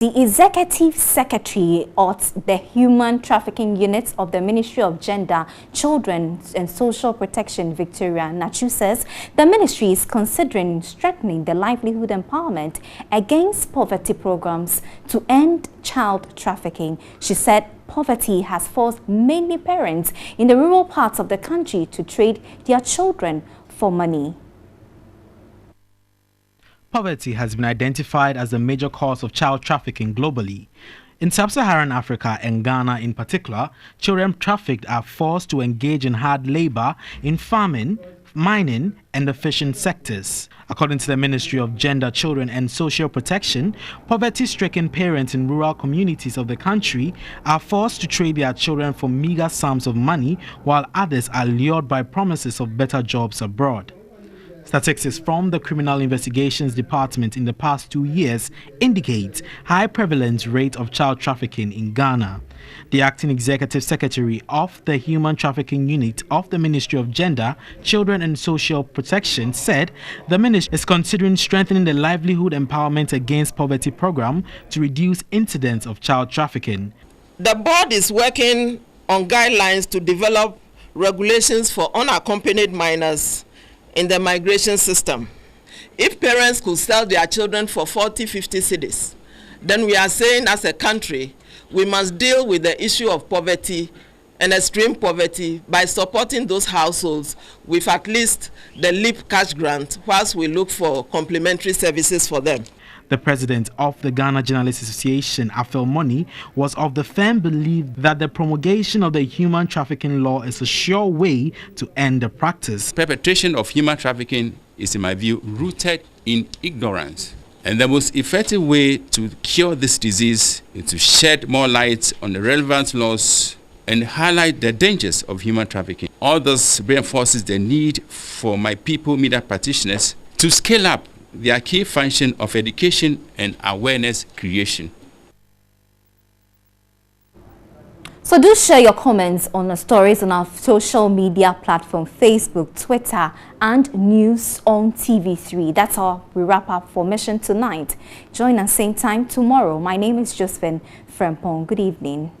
The Executive Secretary of the Human Trafficking Unit of the Ministry of Gender, Children and Social Protection, Victoria Nachu, says the ministry is considering strengthening the livelihood empowerment against poverty programs to end child trafficking. She said poverty has forced many parents in the rural parts of the country to trade their children for money. Poverty has been identified as a major cause of child trafficking globally. In sub-Saharan Africa and Ghana in particular, children trafficked are forced to engage in hard labor in farming, mining and the fishing sectors. According to the Ministry of Gender, Children and Social Protection, poverty-stricken parents in rural communities of the country are forced to trade their children for meager sums of money, while others are lured by promises of better jobs abroad. Statistics from the Criminal Investigations Department in the past 2 years indicate high prevalence rate of child trafficking in Ghana. The acting executive secretary of the Human Trafficking Unit of the Ministry of Gender, Children and Social Protection said the ministry is considering strengthening the livelihood empowerment against poverty program to reduce incidents of child trafficking. The board is working on guidelines to develop regulations for unaccompanied minors in the migration system. If parents could sell their children for 40, 50 cedis, then we are saying as a country, we must deal with the issue of poverty and extreme poverty by supporting those households with at least the LEAP cash grant whilst we look for complementary services for them. The president of the Ghana Journalists Association, Afel Money, was of the firm belief that the promulgation of the human trafficking law is a sure way to end the practice. Perpetration of human trafficking is, in my view, rooted in ignorance. And the most effective way to cure this disease is to shed more light on the relevant laws and highlight the dangers of human trafficking. All this reinforces the need for my people, media practitioners, to scale up their key function of education and awareness creation. So do share your comments on the stories on our social media platform, Facebook, Twitter, and News on TV3. That's how we wrap up for Mission Tonight. Join us same time tomorrow. My name is Josephine Frempong. Good evening.